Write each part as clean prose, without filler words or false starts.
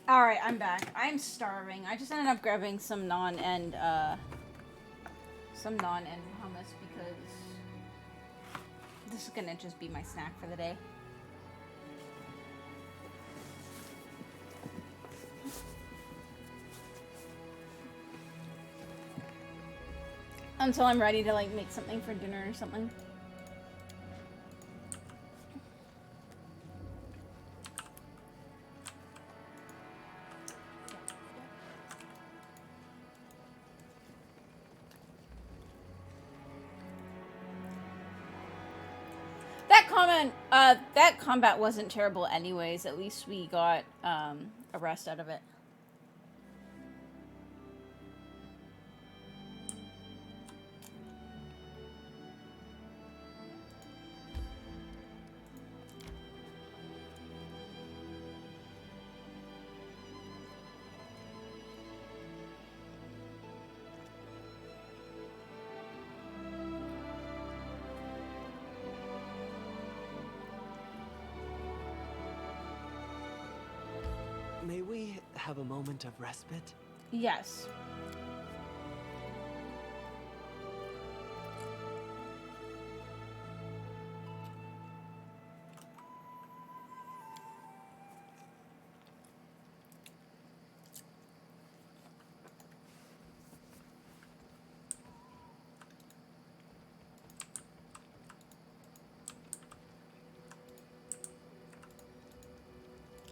Alright, I'm back. I'm starving. I just ended up grabbing some naan and hummus because this is gonna just be my snack for the day. Until I'm ready to like make something for dinner or something. That combat wasn't terrible anyways. At least we got a rest out of it. May we have a moment of respite? Yes.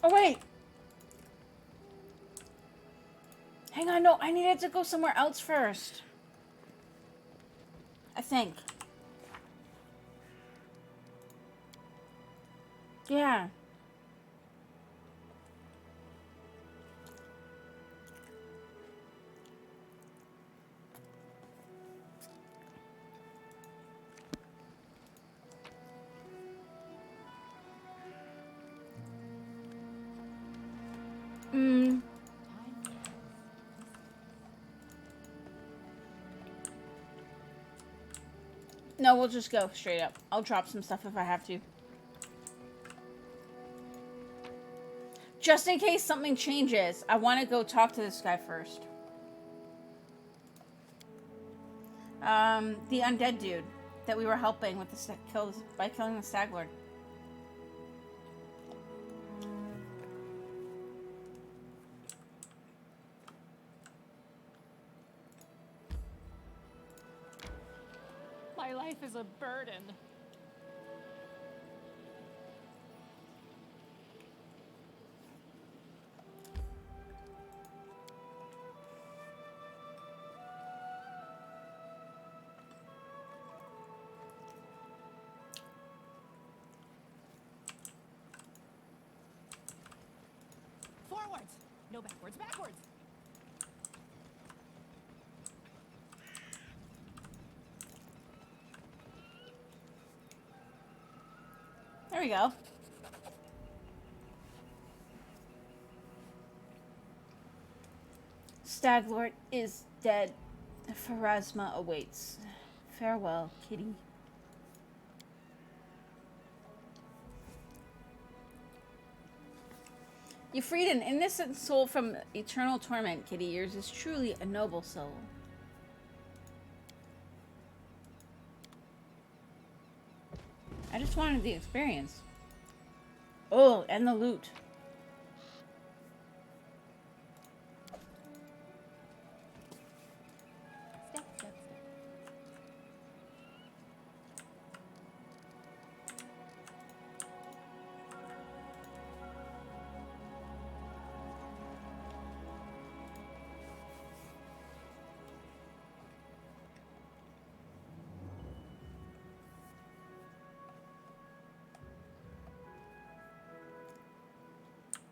Oh wait! Hang on, no, I needed to go somewhere else first. I think. Yeah. No, we'll just go straight up. I'll drop some stuff if I have to. Just in case something changes, I want to go talk to this guy first. The undead dude that we were helping with the by killing the stag lord. My life is a burden. Forwards! No backwards, backwards! There we go. Staglord is dead. Pharasma awaits. Farewell, kitty. You freed an innocent soul from eternal torment, kitty. Yours is truly a noble soul. I just wanted the experience. Oh, and the loot. Step, step, step.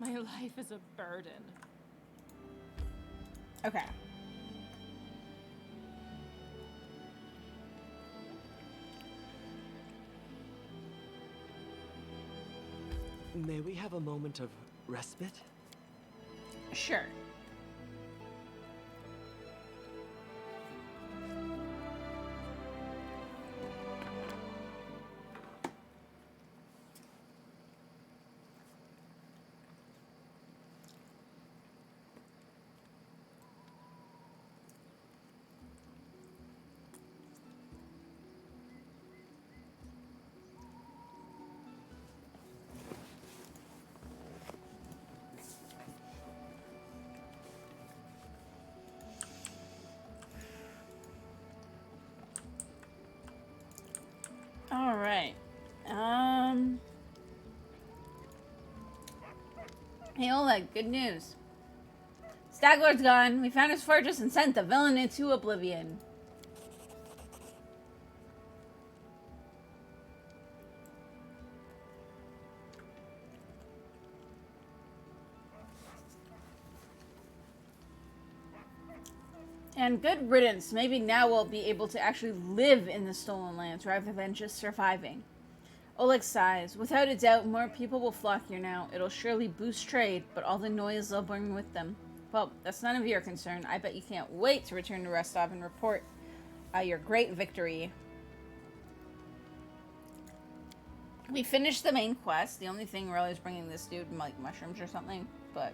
My life is a burden. Okay. May we have a moment of respite? Sure. Alright. Hey Oleg, good news. Staglord's gone. We found his fortress and sent the villain into oblivion. And good riddance. Maybe now we'll be able to actually live in the Stolen Lands rather than just surviving. Oleg sighs. Without a doubt, more people will flock here now. It'll surely boost trade, but all the noise they'll bring with them. Well, that's none of your concern. I bet you can't wait to return to Rostov and report your great victory. We finished the main quest. The only thing really is bringing this dude like mushrooms or something, but...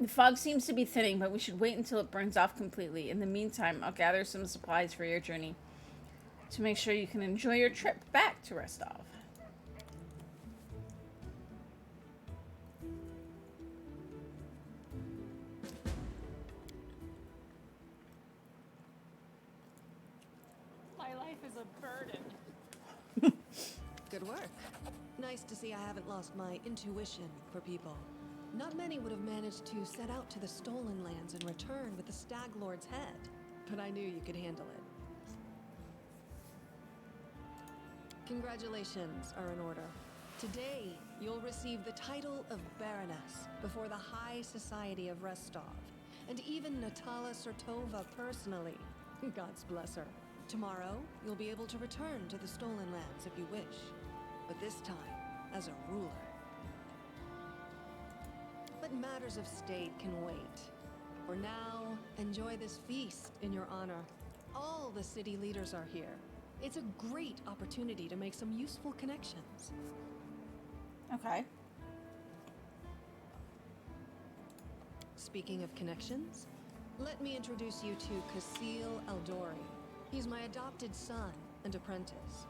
The fog seems to be thinning, but we should wait until it burns off completely. In the meantime, I'll gather some supplies for your journey to make sure you can enjoy your trip back to Rostov. My life is a burden. Good work. Nice to see I haven't lost my intuition for people. Not many would have managed to set out to the Stolen Lands and return with the Stag Lord's head, but I knew you could handle it. Congratulations are in order. Today, you'll receive the title of Baroness before the High Society of Rostov, and even Natala Sertova personally. God's bless her. Tomorrow, you'll be able to return to the Stolen Lands if you wish, but this time as a ruler. But matters of state can wait. For now, enjoy this feast in your honor. All the city leaders are here. It's a great opportunity to make some useful connections. Okay. Speaking of connections, let me introduce you to Kasil Aldori. He's my adopted son and apprentice.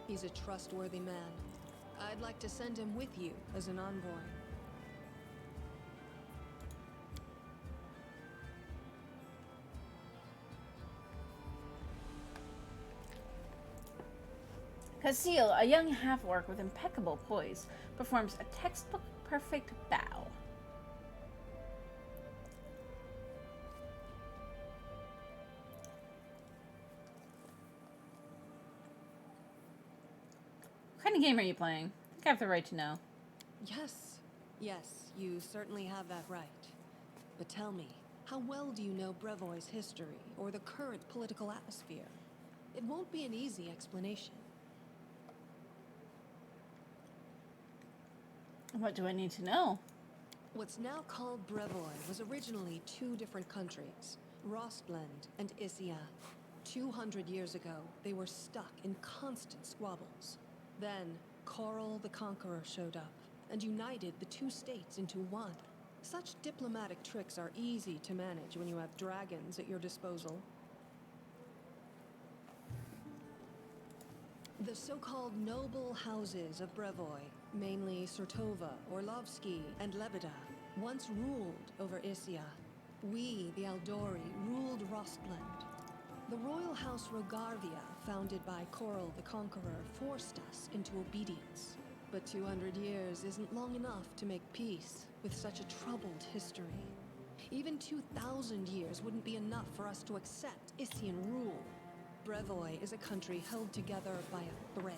He's a trustworthy man. I'd like to send him with you as an envoy. Kasil, a young half-orc with impeccable poise, performs a textbook-perfect bow. What kind of game are you playing? I think I have the right to know. Yes, you certainly have that right. But tell me, how well do you know Brevoy's history or the current political atmosphere? It won't be an easy explanation. What do I need to know? What's now called Brevoy was originally two different countries, Rostland and Issia. 200 years ago, they were stuck in constant squabbles. Then, Coral the Conqueror showed up and united the two states into one. Such diplomatic tricks are easy to manage when you have dragons at your disposal. The so-called noble houses of Brevoy, mainly Sertova, Orlovsky, and Lebeda, once ruled over Issia. We, the Aldori, ruled Rostland. The royal house Rogarvia, founded by Coral the Conqueror, forced us into obedience. But 200 years isn't long enough to make peace with such a troubled history. Even 2,000 years wouldn't be enough for us to accept Issian rule. Brevoy is a country held together by a thread,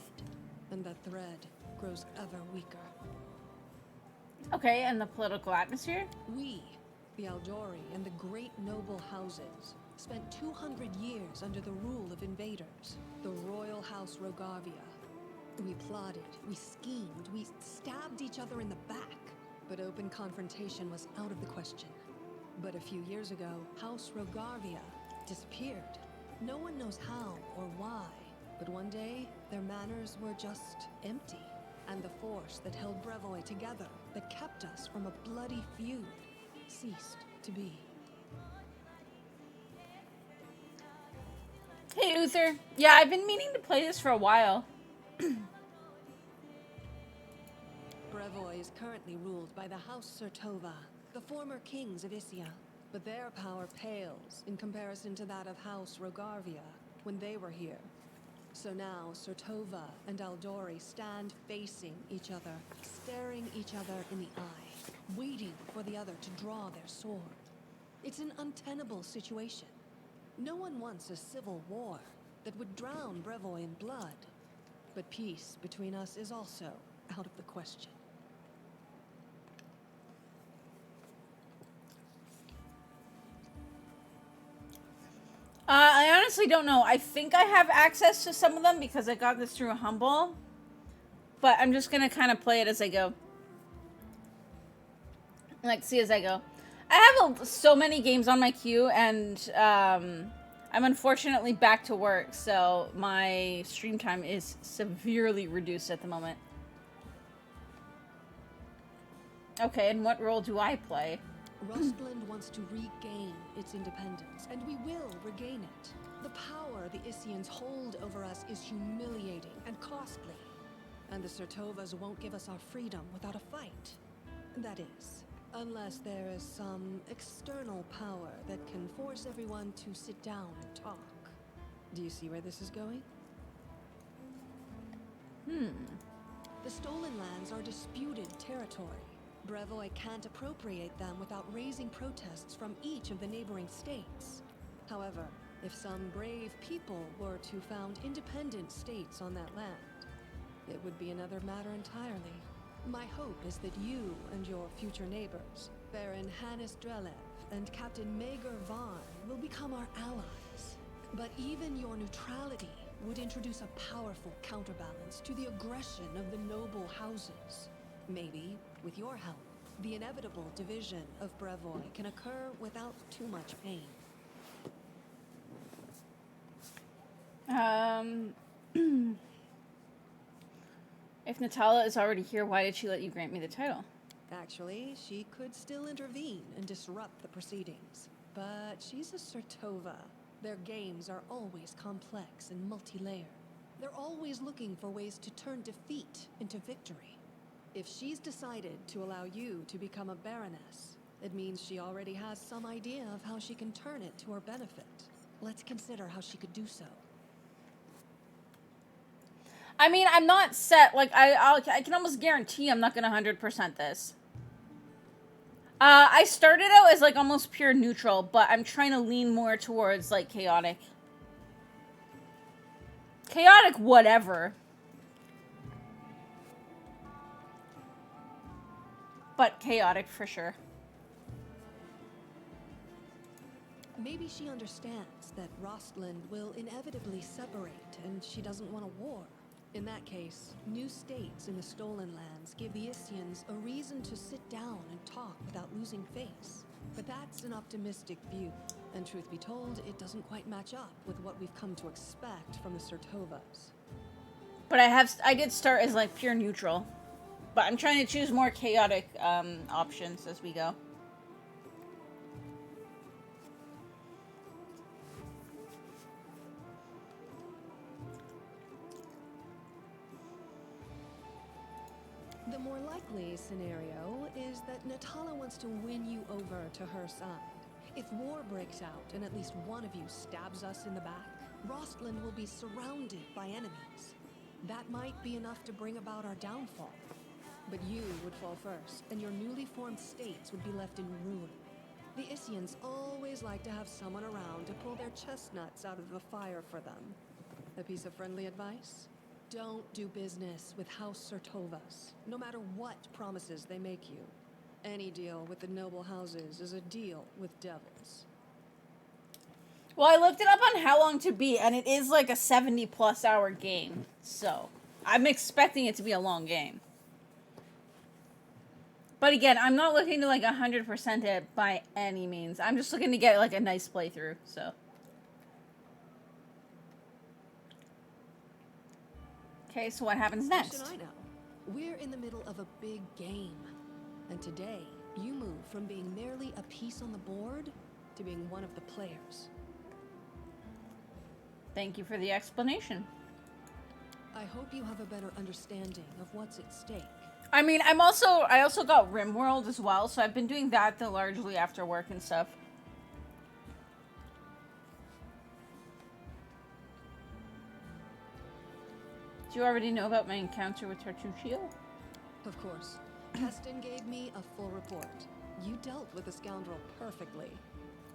and that thread grows ever weaker. Okay, and the political atmosphere? We, the Aldori and the great noble houses, spent 200 years under the rule of invaders, the royal house Rogarvia. We plotted, we schemed, we stabbed each other in the back, but open confrontation was out of the question. But a few years ago, House Rogarvia disappeared. No one knows how or why, but one day, their manors were just empty. And the force that held Brevoy together, that kept us from a bloody feud, ceased to be. Hey, Uther. Yeah, I've been meaning to play this for a while. Brevoy is currently ruled by the House Sertova. the former kings of Issia. But their power pales in comparison to that of House Rogarvia when they were here. So now, Surtova and Aldori stand facing each other, staring each other in the eye, waiting for the other to draw their sword. It's an untenable situation. No one wants a civil war that would drown Brevoy in blood. But peace between us is also out of the question. I honestly don't know. I think I have access to some of them because I got this through Humble. But I'm just going to kind of play it as I go. Like, see as I go. I have so many games on my queue, and I'm unfortunately back to work, so my stream time is severely reduced at the moment. Okay, and what role do I play? Rostland wants to regain its independence, and we will regain it. The power the Issians hold over us is humiliating and costly. And the Surtovas won't give us our freedom without a fight. That is, unless there is some external power that can force everyone to sit down and talk. Do you see where this is going? The stolen lands are disputed territory. Brevoy can't appropriate them without raising protests from each of the neighboring states. However, if some brave people were to found independent states on that land, it would be another matter entirely. My hope is that you and your future neighbors, Baron Hannes Drelev and Captain Maegor Vaughn, will become our allies. But even your neutrality would introduce a powerful counterbalance to the aggression of the noble houses. Maybe, with your help, the inevitable division of Brevoy can occur without too much pain. If Natala is already here, why did she let you grant me the title? Actually, she could still intervene and disrupt the proceedings. But she's a Surtova. Their games are always complex and multi-layered. They're always looking for ways to turn defeat into victory. If she's decided to allow you to become a Baroness, it means she already has some idea of how she can turn it to her benefit. Let's consider how she could do so. I mean, I'm not set. Like, I can almost guarantee I'm not going to 100% this. I started out as, like, almost pure neutral, but I'm trying to lean more towards, like, chaotic. Chaotic whatever. But chaotic for sure. Maybe she understands that Rostland will inevitably separate and she doesn't want a war. In that case, new states in the Stolen Lands give the Issians a reason to sit down and talk without losing face. But that's an optimistic view, and truth be told, it doesn't quite match up with what we've come to expect from the Surtovas. But I did start as, like, pure neutral. But I'm trying to choose more chaotic options as we go. The more likely scenario is that Natala wants to win you over to her side. If war breaks out and at least one of you stabs us in the back, Rostland will be surrounded by enemies. That might be enough to bring about our downfall. But you would fall first, and your newly formed states would be left in ruin. The Issians always like to have someone around to pull their chestnuts out of the fire for them. A piece of friendly advice? Don't do business with House Surtovas, no matter what promises they make you. Any deal with the noble houses is a deal with devils. Well, I looked it up on How Long to Beat, and it is like a 70+ hour game. So, I'm expecting it to be a long game. But again, I'm not looking to like 100% it by any means. I'm just looking to get like a nice playthrough, so. Okay, so what happens How next? should I know? We're in the middle of a big game. And today, you move from being merely a piece on the board to being one of the players. Thank you for the explanation. I hope you have a better understanding of what's at stake. I mean, I also got RimWorld as well, so I've been doing that largely after work and stuff. Do you already know about my encounter with Tartuccio? Of course. Keston gave me a full report. You dealt with the scoundrel perfectly.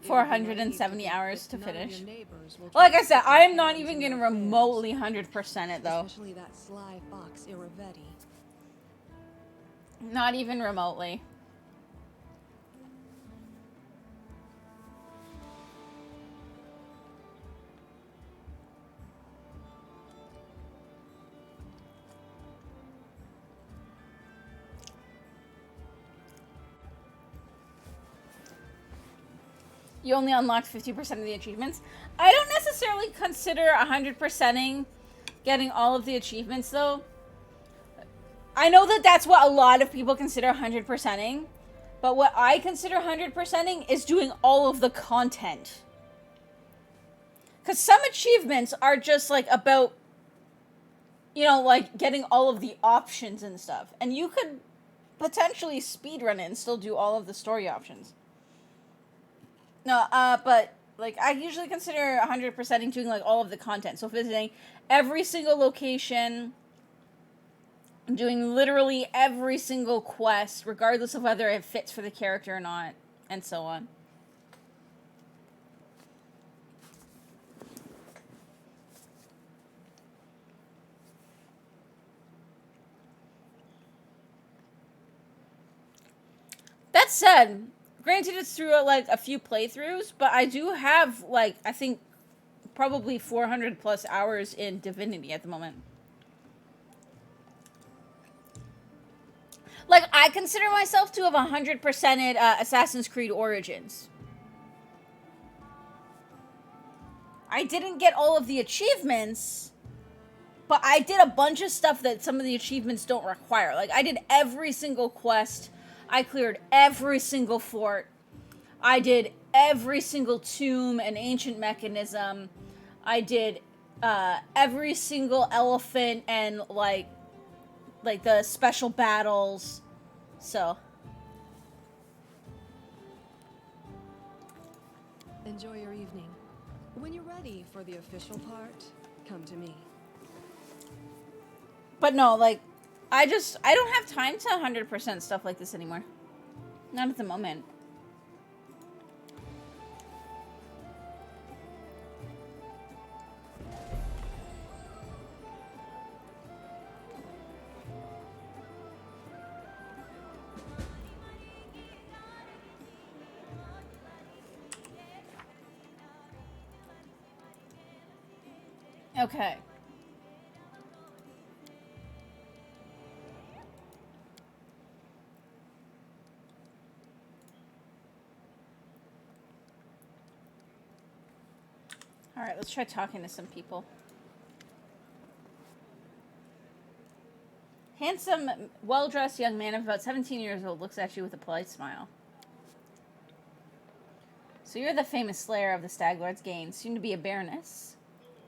It would be naive 470 think hours that to none of finish. your neighbors will Like try I to said, stick their I'm not hands even in gonna your remotely affairs. 100% it though. Especially that sly fox Iravetti. Not even remotely. You only unlocked 50% of the achievements. I don't necessarily consider 100%ing getting all of the achievements though. I know that that's what a lot of people consider 100%ing, but what I consider 100%ing is doing all of the content. Because some achievements are just like about, you know, like getting all of the options and stuff. And you could potentially speedrun it and still do all of the story options. No, but like I usually consider 100%ing doing like all of the content. So visiting every single location, doing literally every single quest, regardless of whether it fits for the character or not, and so on. That said, granted it's through like a few playthroughs, but I do have like I think probably 400 plus hours in Divinity at the moment. Like I consider myself to have 100%ed Assassin's Creed Origins. I didn't get all of the achievements, but I did a bunch of stuff that some of the achievements don't require. Like I did every single quest. I cleared every single fort. I did every single tomb and ancient mechanism. I did every single elephant and like the special battles. So Enjoy your evening. When you're ready for the official part, come to me. but no, like I don't have time to 100% stuff like this anymore. Not at the moment. Okay. All right, let's try talking to some people. Handsome, well-dressed young man of about 17 years old looks at you with a polite smile. So you're the famous slayer of the Stag Lord's Gain, soon to be a baroness.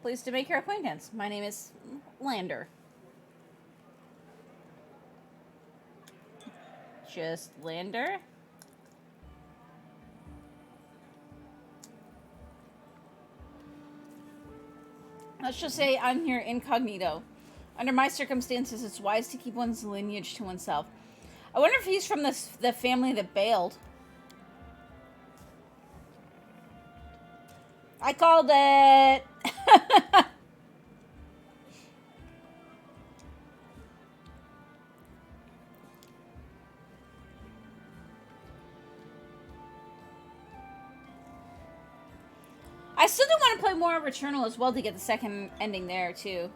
Pleased to make your acquaintance. My name is Lander. Just Lander? Let's just say I'm here incognito. Under my circumstances, it's wise to keep one's lineage to oneself. I wonder if he's from the family that bailed. I called it! I still do want to play more Returnal as well to get the second ending there, too.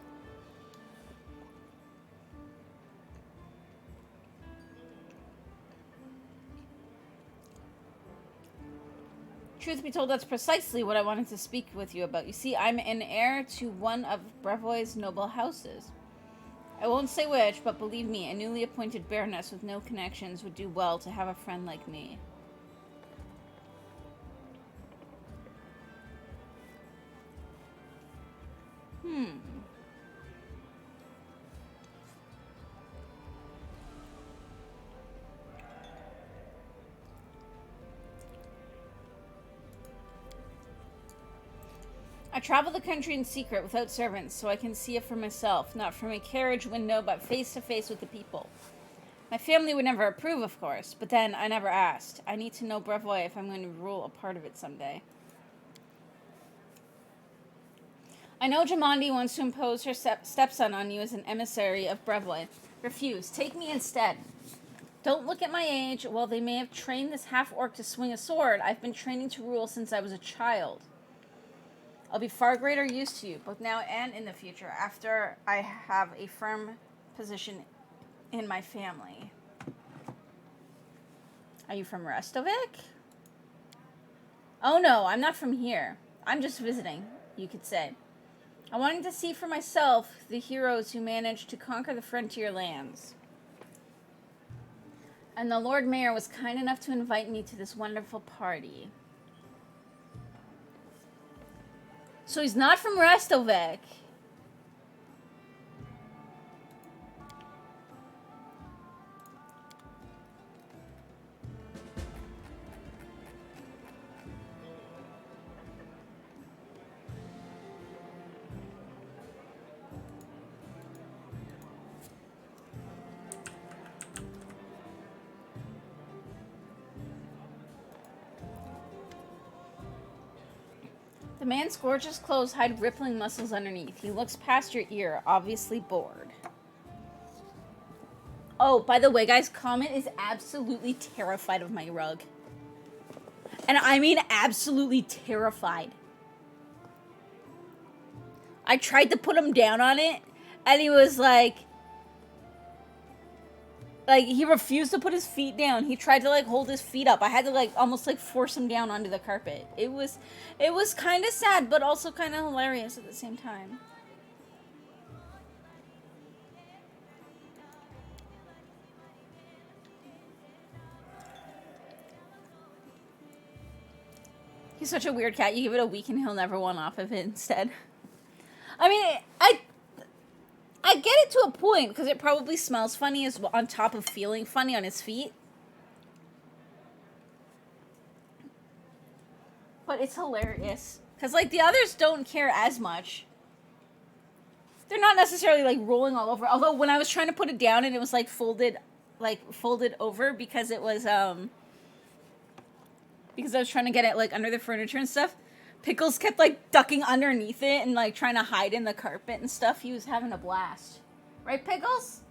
Truth be told, that's precisely what I wanted to speak with you about. You see, I'm an heir to one of Brevoy's noble houses. I won't say which, but believe me, a newly appointed baroness with no connections would do well to have a friend like me. travel the country in secret without servants so I can see it for myself, not from a carriage window, but face to face with the people. My family would never approve, of course, but then I never asked. I need to know Brevoy if I'm going to rule a part of it someday. I know Jamandi wants to impose her stepson on you as an emissary of Brevoy. Refuse. Take me instead. Don't look at my age. While they may have trained this half-orc to swing a sword, I've been training to rule since I was a child. I'll be far greater use to you, both now and in the future, after I have a firm position in my family. Are you from Restovic? Oh no, I'm not from here. I'm just visiting, you could say. I wanted to see for myself the heroes who managed to conquer the frontier lands. And the Lord Mayor was kind enough to invite me to this wonderful party. So he's not from Restovic. The man's gorgeous clothes hide rippling muscles underneath. He looks past your ear, obviously bored. Oh, by the way, guys, Comet is absolutely terrified of my rug. And I mean absolutely terrified. I tried to put him down on it, and he was like, he refused to put his feet down. He tried to, like, hold his feet up. I had to, like, almost, like, force him down onto the carpet. It was kind of sad, but also kind of hilarious at the same time. He's such a weird cat. You give it a week and he'll never want off of it instead. I mean, I get it to a point, because it probably smells funny as well, on top of feeling funny on his feet. But it's hilarious. Because, like, the others don't care as much. They're not necessarily, like, rolling all over. Although, when I was trying to put it down and it was, like, folded over because it was, because I was trying to get it, like, under the furniture and stuff. Pickles kept, like, ducking underneath it and, like, trying to hide in the carpet and stuff. He was having a blast. Right, Pickles?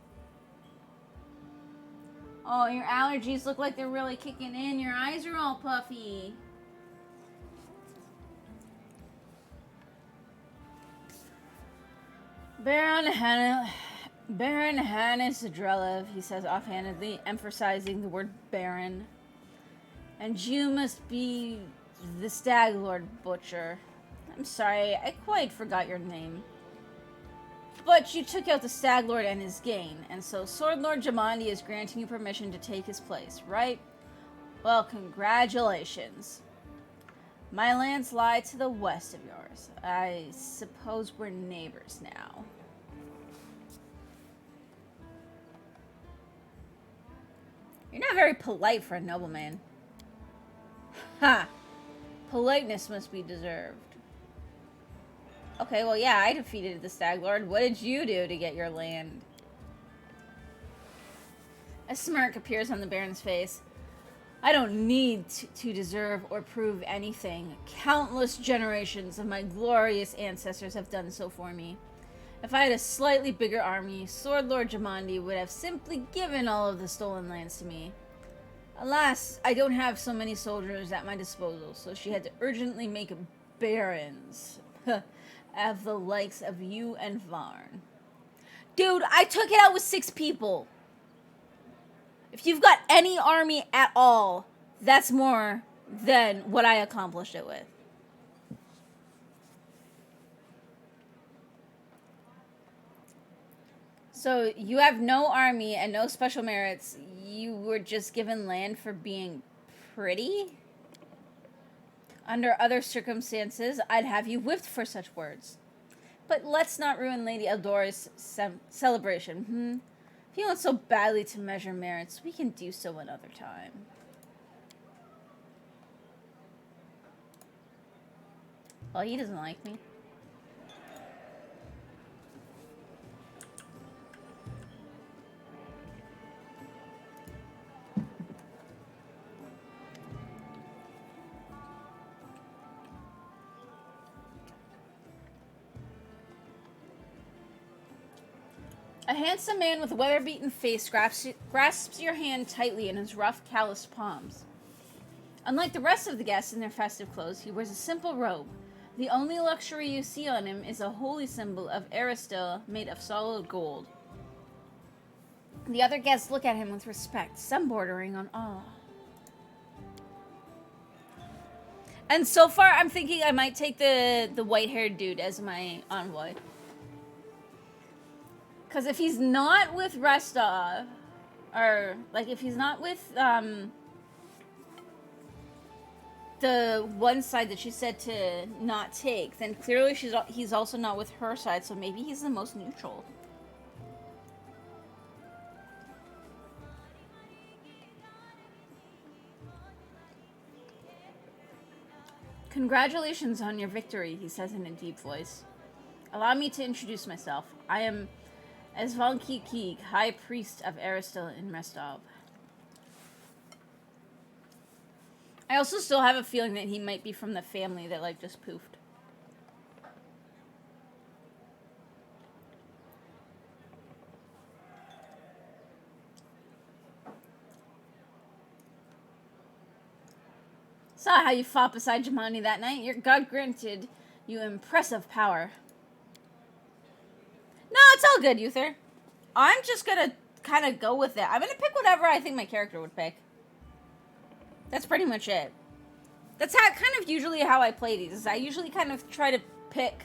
Oh, your allergies look like they're really kicking in. Your eyes are all puffy. Baron Hannes Drelev, he says offhandedly, emphasizing the word Baron. And you must be the Stag Lord Butcher. I'm sorry, I quite forgot your name. But you took out the Stag Lord and his gain, and so Sword Lord Jamandi is granting you permission to take his place, right? Well, congratulations. My lands lie to the west of yours. I suppose we're neighbors now. You're not very polite for a nobleman. Ha! Politeness must be deserved. Okay, well, yeah, I defeated the Stag Lord. What did you do to get your land? A smirk appears on the Baron's face. I don't need to deserve or prove anything. Countless generations of my glorious ancestors have done so for me. If I had a slightly bigger army, Sword Lord Jamandi would have simply given all of the stolen lands to me. Alas, I don't have so many soldiers at my disposal, so she had to urgently make barons of the likes of you and Varn. Dude, I took it out with 6 people. If you've got any army at all, that's more than what I accomplished it with. So you have no army and no special merits. You were just given land for being pretty? Under other circumstances, I'd have you whipped for such words. But let's not ruin Lady Eldora's celebration, If you want so badly to measure merits, we can do so another time. Well, he doesn't like me. A handsome man with a weather-beaten face grasps your hand tightly in his rough, calloused palms. Unlike the rest of the guests in their festive clothes, he wears a simple robe. The only luxury you see on him is a holy symbol of Aristil made of solid gold. The other guests look at him with respect, some bordering on awe. And so far, I'm thinking I might take the white-haired dude as my envoy. Because if he's not with Restov, or, like, if he's not with, the one side that she said to not take, then clearly he's also not with her side, so maybe he's the most neutral. Congratulations on your victory, he says in a deep voice. Allow me to introduce myself. I am Esvalki Keeg, High Priest of Aristil in Restov. I also still have a feeling that he might be from the family that, like, just poofed. Saw how you fought beside Jamani that night. Your God granted you impressive power. No, it's all good, Uther. I'm just gonna kind of go with it. I'm gonna pick whatever I think my character would pick. That's pretty much it. That's how kind of usually how I play these. Is I usually kind of try to pick,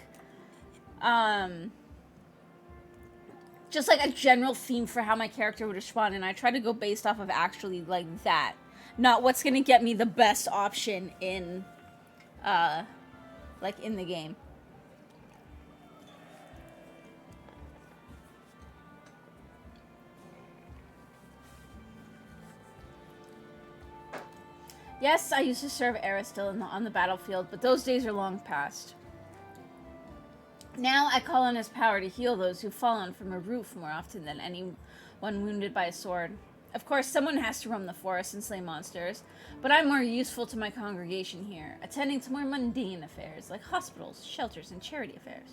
just like a general theme for how my character would respond, and I try to go based off of actually like that, not what's gonna get me the best option in, like in the game. Yes, I used to serve Aristil on the battlefield, but those days are long past. Now I call on his power to heal those who've fallen from a roof more often than anyone wounded by a sword. Of course, someone has to roam the forest and slay monsters, but I'm more useful to my congregation here, attending to more mundane affairs like hospitals, shelters, and charity affairs.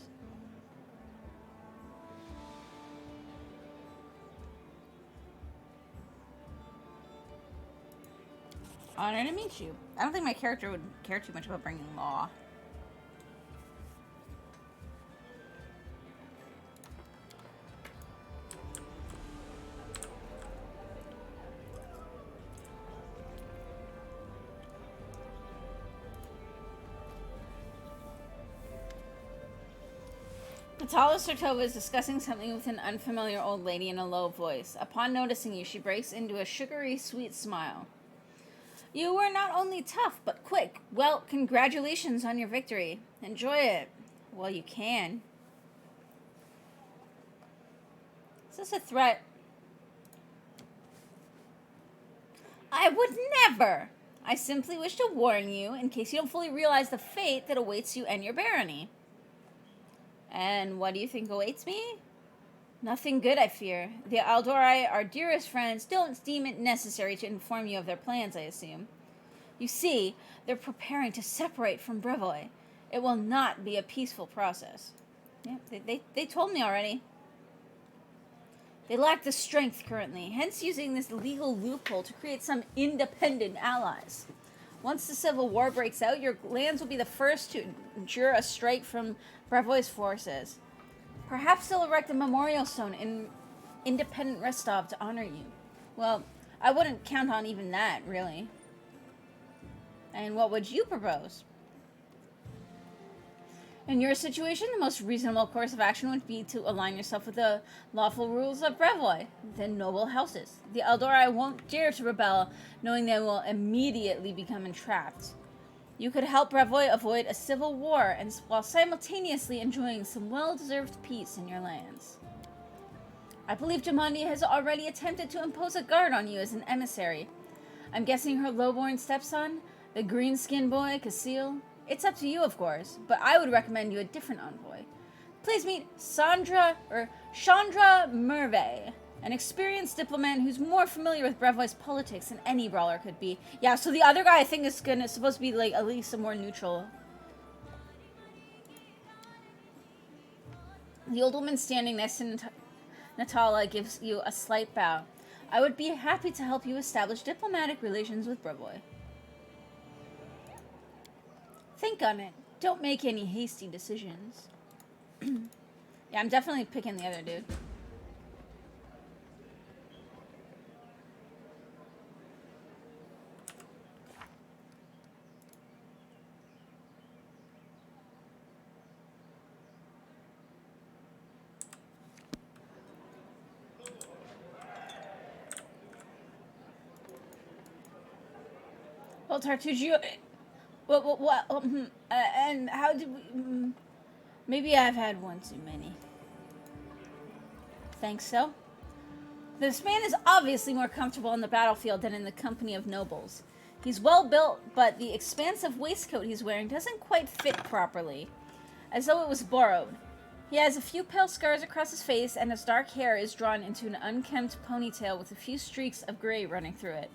Honored to meet you. I don't think my character would care too much about bringing law. Natala Sertova is discussing something with an unfamiliar old lady in a low voice. Upon noticing you, she breaks into a sugary, sweet smile. You were not only tough, but quick. Well, congratulations on your victory. Enjoy it while you can. Is this a threat? I would never! I simply wish to warn you, in case you don't fully realize the fate that awaits you and your barony. And what do you think awaits me? Nothing good, I fear. The Aldori, our dearest friends, don't deem it necessary to inform you of their plans, I assume. You see, they're preparing to separate from Brevoy. It will not be a peaceful process. Yeah, they told me already. They lack the strength currently, hence using this legal loophole to create some independent allies. Once the civil war breaks out, your lands will be the first to endure a strike from Brevoy's forces. Perhaps they'll erect a memorial stone in independent Restov to honor you. Well, I wouldn't count on even that, really. And what would you propose? In your situation, the most reasonable course of action would be to align yourself with the lawful rules of Brevoy, the noble houses. The Eldori won't dare to rebel, knowing they will immediately become entrapped. You could help Brevoy avoid a civil war, and while simultaneously enjoying some well-deserved peace in your lands. I believe Jamandi has already attempted to impose a guard on you as an emissary. I'm guessing her lowborn stepson, the green-skinned boy, Casil. It's up to you, of course, but I would recommend you a different envoy. Please meet Chandra Merve, an experienced diplomat who's more familiar with Brevoy's politics than any brawler could be. Yeah, so the other guy I think is supposed to be like at least a more neutral. The old woman standing next to Natala gives you a slight bow. I would be happy to help you establish diplomatic relations with Brevoy. Think on it. Don't make any hasty decisions. Yeah, I'm definitely picking the other dude. Well, Tartugio... and how did we... maybe I've had one too many. Think so? This man is obviously more comfortable on the battlefield than in the company of nobles. He's well built, but the expansive waistcoat he's wearing doesn't quite fit properly, as though it was borrowed. He has a few pale scars across his face, and his dark hair is drawn into an unkempt ponytail with a few streaks of gray running through it.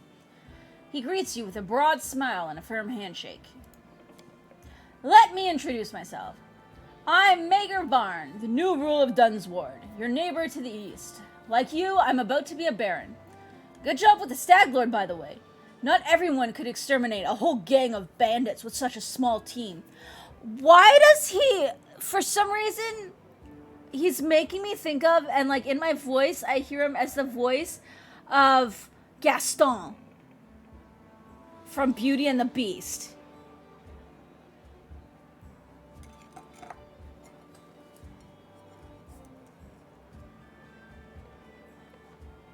He greets you with a broad smile and a firm handshake. Let me introduce myself. I'm Mager Barn, the new rule of Dunsward, your neighbor to the east. Like you, I'm about to be a baron. Good job with the Stag Lord, by the way. Not everyone could exterminate a whole gang of bandits with such a small team. Why does he, for some reason, he's making me think of, and like in my voice, I hear him as the voice of Gaston from Beauty and the Beast.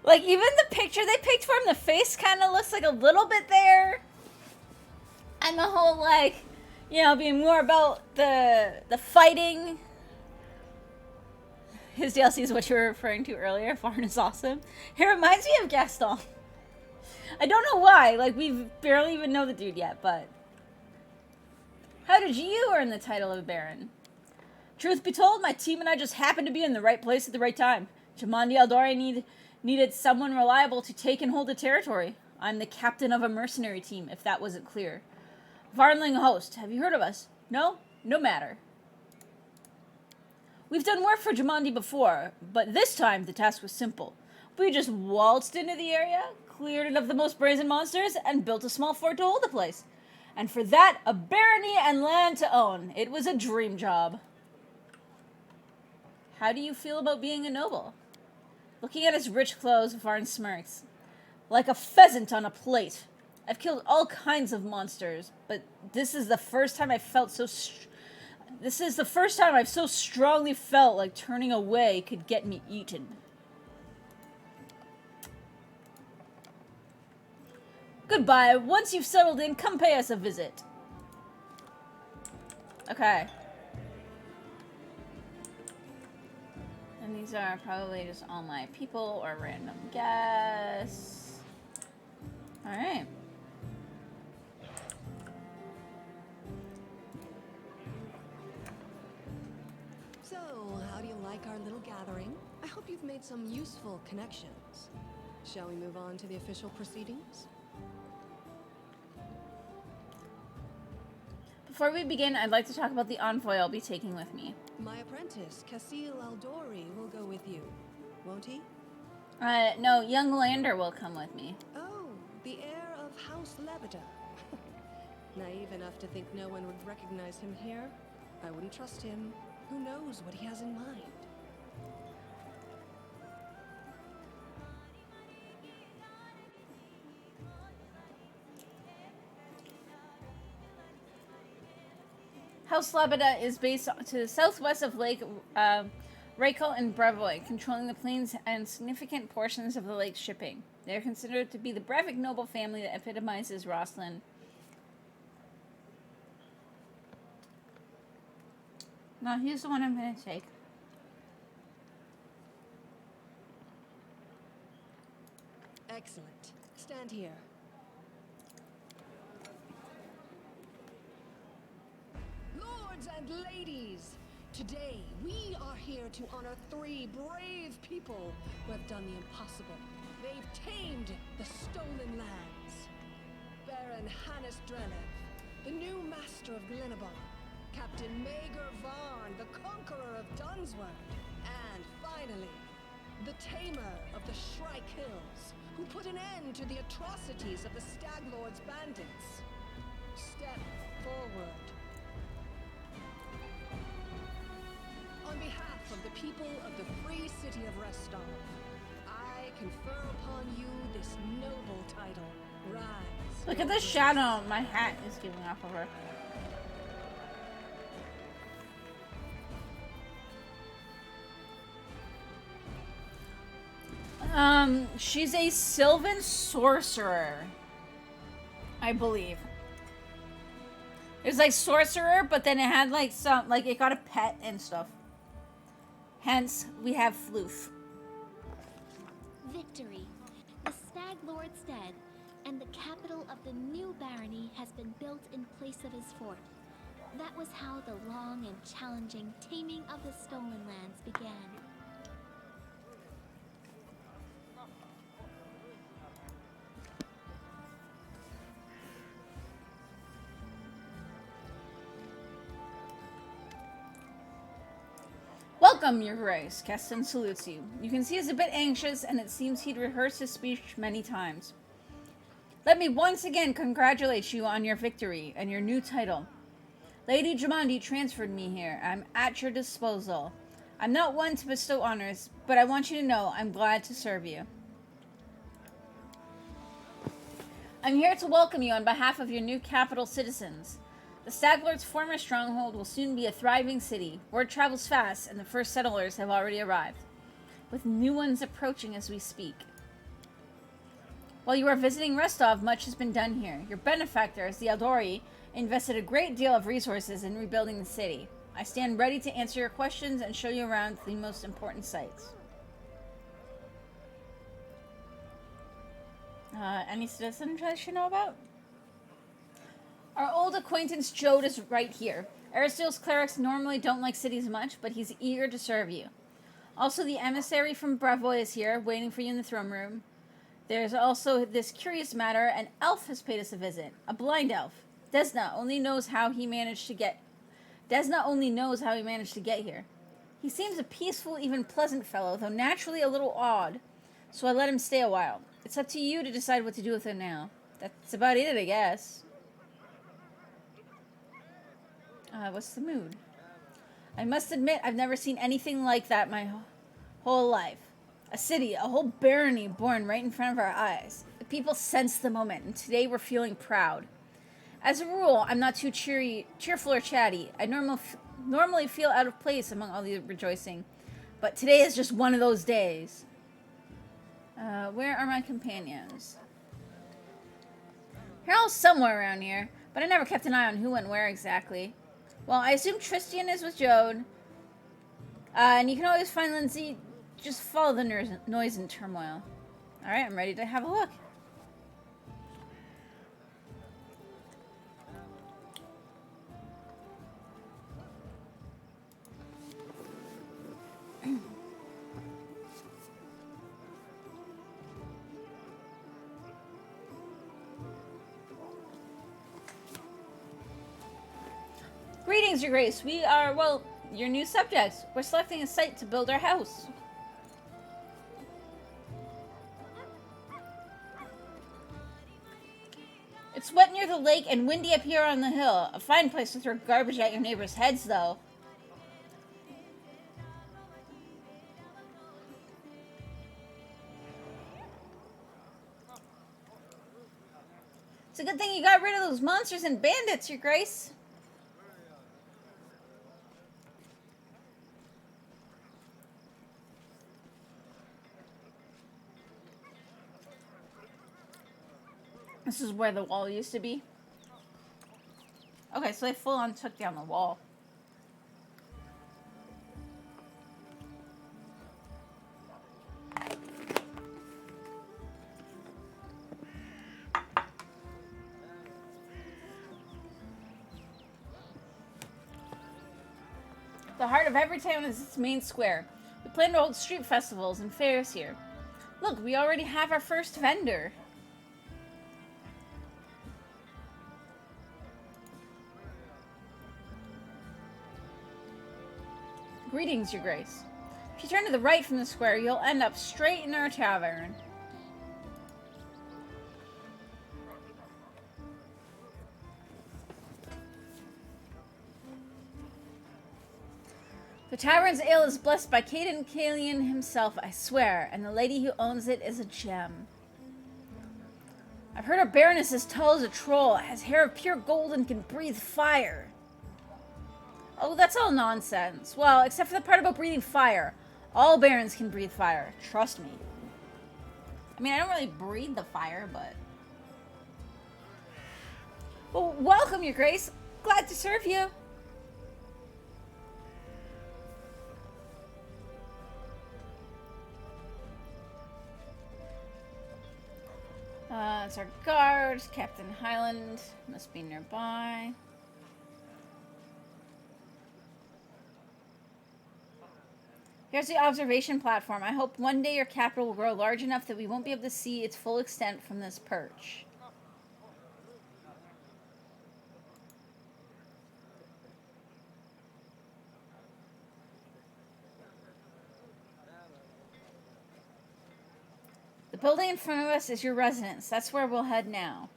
Like, even the picture they picked for him, the face kind of looks like a little bit there. And the whole, like, you know, being more about the fighting. His DLC is what you were referring to earlier. Farn is awesome. It reminds me of Gaston. I don't know why. Like, we barely even know the dude yet, but... How did you earn the title of Baron? Truth be told, my team and I just happened to be in the right place at the right time. Jamandi Eldari needed someone reliable to take and hold the territory. I'm the captain of a mercenary team, if that wasn't clear. Varnling Host, have you heard of us? No? No matter. We've done work for Jamandi before, but this time the task was simple. We just waltzed into the area, cleared it of the most brazen monsters, and built a small fort to hold the place. And for that, a barony and land to own. It was a dream job. How do you feel about being a noble? Looking at his rich clothes, Varn smirks. Like a pheasant on a plate. I've killed all kinds of monsters, but this is the first time I've so strongly felt like turning away could get me eaten. Goodbye. Once you've settled in, come pay us a visit. Okay. And these are probably just all my people or random guests. Alright. So, how do you like our little gathering? I hope you've made some useful connections. Shall we move on to the official proceedings? Before we begin, I'd like to talk about the envoy I'll be taking with me. My apprentice, Casil Aldori, will go with you, won't he? No, young Lander will come with me. Oh, the heir of House Lebeda. Naive enough to think no one would recognize him here. I wouldn't trust him. Who knows what he has in mind? House Labada is based to the southwest of Lake Rakel and Brevoy, controlling the plains and significant portions of the lake's shipping. They are considered to be the Brevik noble family that epitomizes Rosslyn. No, he's the one I'm going to take. Excellent. Stand here. Lords and ladies, today we are here to honor 3 brave people who have done the impossible. They've tamed the stolen lands. Baron Hannes Drelev, the new master of Glenabon, Captain Mager Varn, the conqueror of Dunsward, and finally, the the tamer of the Shrike Hills, who put an end to the atrocities of the Stag Lord's bandits. Step forward. On behalf of the people of the free city of Reston, I confer upon you this noble title. Rise. Look at the shadow my hat is giving off of her. She's a Sylvan sorcerer, I believe. It was like sorcerer, but then it had like some, like it got a pet and stuff. Hence, we have Floof. Victory. The Stag Lord's dead, and the capital of the new barony has been built in place of his fort. That was how the long and challenging taming of the Stolen Lands began. Welcome, Your Grace. Keston salutes you. You can see he's a bit anxious, and it seems he'd rehearsed his speech many times. Let me once again congratulate you on your victory and your new title. Lady Jamandi transferred me here. I'm at your disposal. I'm not one to bestow honors, but I want you to know I'm glad to serve you. I'm here to welcome you on behalf of your new capital citizens. The Stag Lord's former stronghold will soon be a thriving city. Word travels fast, and the first settlers have already arrived, with new ones approaching as we speak. While you are visiting Rostov, much has been done here. Your benefactors, the Eldori, invested a great deal of resources in rebuilding the city. I stand ready to answer your questions and show you around the most important sites. Any citizens I should know about? Our old acquaintance Jode is right here. Aristole's clerics normally don't like cities much, but he's eager to serve you. Also, the emissary from Brevoy is here, waiting for you in the throne room. There's also this curious matter. An elf has paid us a visit. A blind elf. Desna only knows how he managed to get here. He seems a peaceful, even pleasant fellow, though naturally a little odd. So I let him stay a while. It's up to you to decide what to do with him now. That's about it, I guess. What's the mood? I must admit, I've never seen anything like that my whole life. A city, a whole barony born right in front of our eyes. The people sense the moment, and today we're feeling proud. As a rule, I'm not too cheerful or chatty. I normally feel out of place among all the rejoicing. But today is just one of those days. Where are my companions? They're all somewhere around here, but I never kept an eye on who went where exactly. Well, I assume Tristian is with Jode. And you can always find Lindsay. Just follow the noise and turmoil. Alright, I'm ready to have a look. Greetings, Your Grace. We are, well, your new subjects. We're selecting a site to build our house. It's wet near the lake and windy up here on the hill. A fine place to throw garbage at your neighbors' heads, though. It's a good thing you got rid of those monsters and bandits, Your Grace. This is where the wall used to be. Okay, so they full on took down the wall. The heart of every town is its main square. We plan to hold street festivals and fairs here. Look, we already have our first vendor. Greetings, Your Grace. If you turn to the right from the square, you'll end up straight in our tavern. The tavern's ale is blessed by Caden Kalian himself, I swear, and the lady who owns it is a gem. I've heard a baroness as tall as a troll, has hair of pure gold, and can breathe fire. Oh, that's all nonsense. Well, except for the part about breathing fire. All barons can breathe fire. Trust me. I mean, I don't really breathe the fire, but... Well, welcome, Your Grace. Glad to serve you. It's our guard. Captain Highland must be nearby. Here's the observation platform. I hope one day your capital will grow large enough that we won't be able to see its full extent from this perch. The building in front of us is your residence. That's where we'll head now.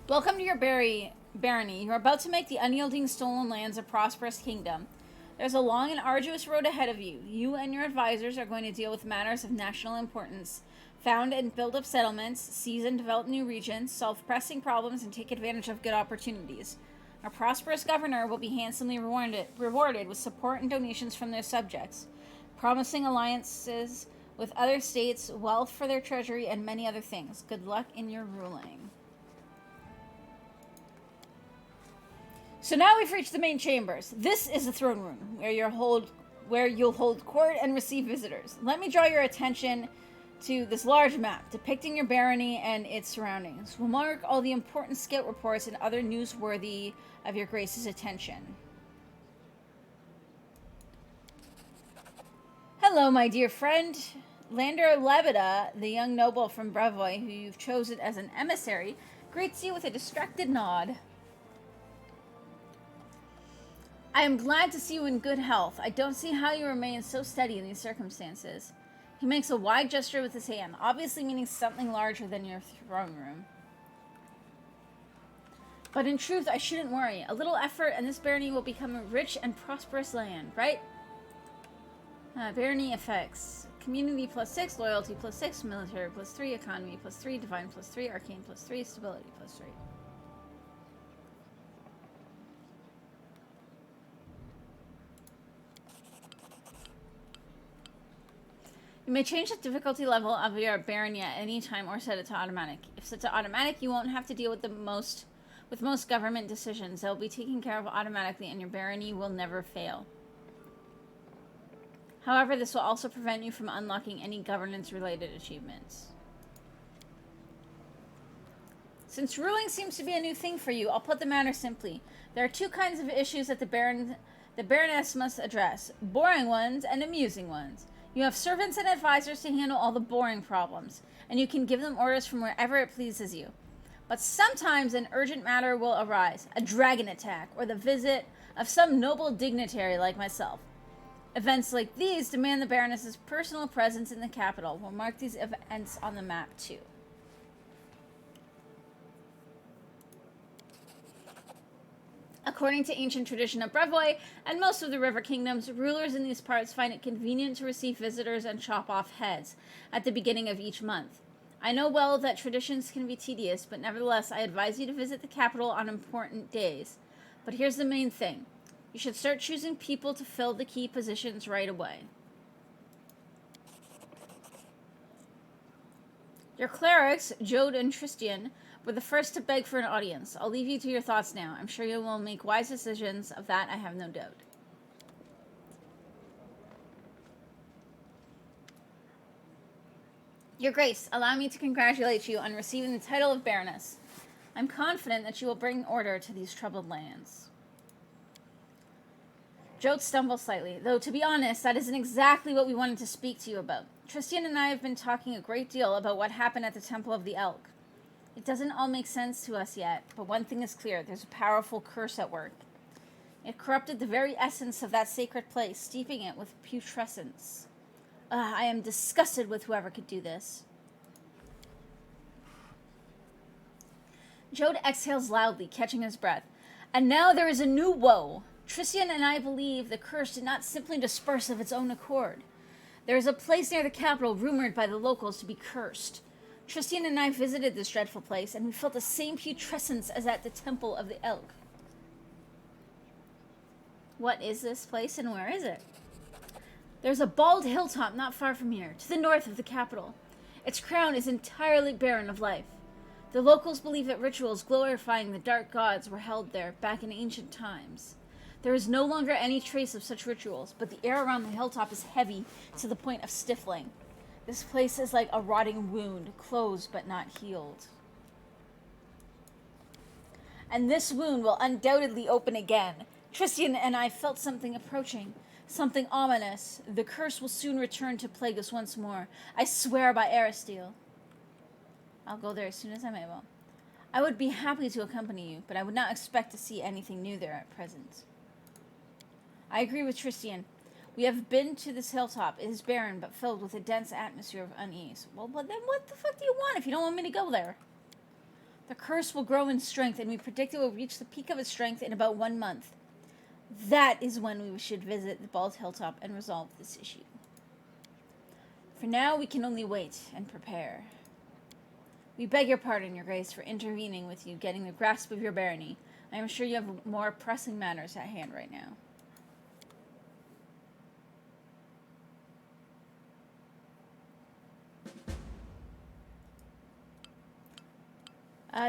Welcome to your barony. You are about to make the unyielding stolen lands a prosperous kingdom. There's a long and arduous road ahead of you. You and your advisors are going to deal with matters of national importance, found and build up settlements, seize and develop new regions, solve pressing problems, and take advantage of good opportunities. A prosperous governor will be handsomely rewarded with support and donations from their subjects, promising alliances with other states, wealth for their treasury, and many other things. Good luck in your ruling. So now we've reached the main chambers. This is the throne room, where you'll hold court and receive visitors. Let me draw your attention to this large map depicting your barony and its surroundings. We'll mark all the important scout reports and other news worthy of your grace's attention. Hello, my dear friend. Lander Lebeda, the young noble from Brevoy, who you've chosen as an emissary, greets you with a distracted nod. I am glad to see you in good health. I don't see how you remain so steady in these circumstances. He makes a wide gesture with his hand, obviously meaning something larger than your throne room. But in truth, I shouldn't worry. A little effort and this barony will become a rich and prosperous land, right? Barony effects. Community +6, loyalty +6, military +3, economy +3, divine +3, arcane +3, stability +3. You may change the difficulty level of your barony at any time or set it to automatic. If set to automatic, you won't have to deal with most government decisions. They'll be taken care of automatically and your barony will never fail. However, this will also prevent you from unlocking any governance-related achievements. Since ruling seems to be a new thing for you, I'll put the matter simply. There are two kinds of issues that the Baroness must address. Boring ones and amusing ones. You have servants and advisors to handle all the boring problems, and you can give them orders from wherever it pleases you. But sometimes an urgent matter will arise, a dragon attack, or the visit of some noble dignitary like myself. Events like these demand the Baroness's personal presence in the capital. We'll mark these events on the map too. According to ancient tradition of Brevoy and most of the river kingdoms, rulers in these parts find it convenient to receive visitors and chop off heads at the beginning of each month. I know well that traditions can be tedious, but nevertheless I advise you to visit the capital on important days. But here's the main thing. You should start choosing people to fill the key positions right away. Your clerics, Jode and Tristian, were the first to beg for an audience. I'll leave you to your thoughts now. I'm sure you will make wise decisions. Of that, I have no doubt. Your Grace, allow me to congratulate you on receiving the title of Baroness. I'm confident that you will bring order to these troubled lands. Jode stumbles slightly, though to be honest, that isn't exactly what we wanted to speak to you about. Tristian and I have been talking a great deal about what happened at the Temple of the Elk. It doesn't all make sense to us yet, but one thing is clear, there's a powerful curse at work. It corrupted the very essence of that sacred place, steeping it with putrescence. I am disgusted with whoever could do this. Jode exhales loudly, catching his breath. And now there is a new woe. Tristian and I believe the curse did not simply disperse of its own accord. There is a place near the capital rumored by the locals to be cursed. Tristian and I visited this dreadful place, and we felt the same putrescence as at the Temple of the Elk. What is this place, and where is it? There's a bald hilltop not far from here, to the north of the capital. Its crown is entirely barren of life. The locals believe that rituals glorifying the dark gods were held there back in ancient times. There is no longer any trace of such rituals, but the air around the hilltop is heavy to the point of stifling. This place is like a rotting wound, closed but not healed. And this wound will undoubtedly open again. Tristian and I felt something approaching, something ominous. The curse will soon return to plague us once more. I swear by Aristeel. I'll go there as soon as I'm able. I would be happy to accompany you, but I would not expect to see anything new there at present. I agree with Tristian. We have been to this hilltop. It is barren, but filled with a dense atmosphere of unease. Well, then what the fuck do you want if you don't want me to go there? The curse will grow in strength, and we predict it will reach the peak of its strength in about 1 month. That is when we should visit the bald hilltop and resolve this issue. For now, we can only wait and prepare. We beg your pardon, Your Grace, for intervening with you, getting the grasp of your barony. I am sure you have more pressing matters at hand right now.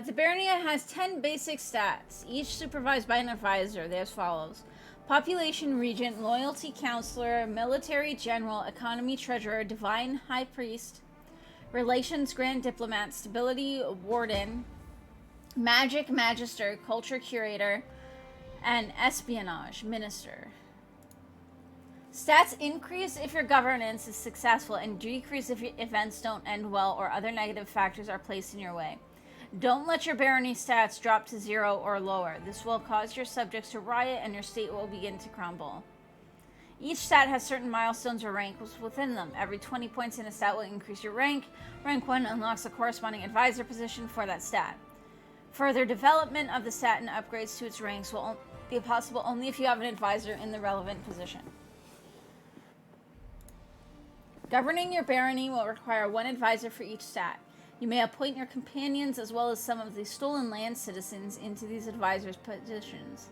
The barony has 10 basic stats, each supervised by an advisor. They're as follows. Population Regent, Loyalty Counselor, Military General, Economy Treasurer, Divine High Priest, Relations Grand Diplomat, Stability Warden, Magic Magister, Culture Curator, and Espionage Minister. Stats increase if your governance is successful and decrease if your events don't end well or other negative factors are placed in your way. Don't let your barony stats drop to 0 or lower. This will cause your subjects to riot and your state will begin to crumble. Each stat has certain milestones or ranks within them. Every 20 points in a stat will increase your rank. Rank 1 unlocks a corresponding advisor position for that stat. Further development of the stat and upgrades to its ranks will be possible only if you have an advisor in the relevant position. Governing your barony will require 1 advisor for each stat. You may appoint your companions as well as some of the stolen land citizens into these advisors' positions.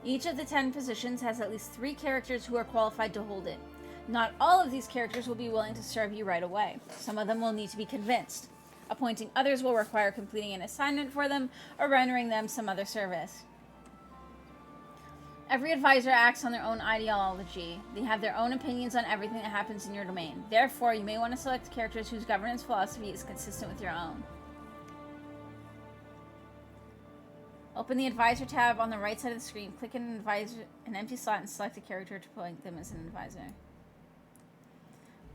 Each of the 10 positions has at least 3 characters who are qualified to hold it. Not all of these characters will be willing to serve you right away. Some of them will need to be convinced. Appointing others will require completing an assignment for them or rendering them some other service. Every advisor acts on their own ideology. They have their own opinions on everything that happens in your domain. Therefore, you may want to select characters whose governance philosophy is consistent with your own. Open the advisor tab on the right side of the screen. Click an empty slot and select a character to appoint them as an advisor.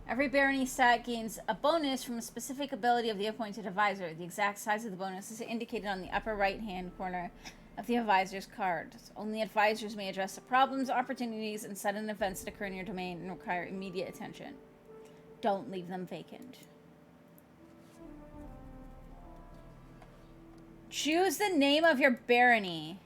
Every barony stat gains a bonus from a specific ability of the appointed advisor. The exact size of the bonus is indicated on the upper right-hand corner of the advisor's card. Only advisors may address the problems, opportunities, and sudden events that occur in your domain and require immediate attention. Don't leave them vacant. Choose the name of your barony.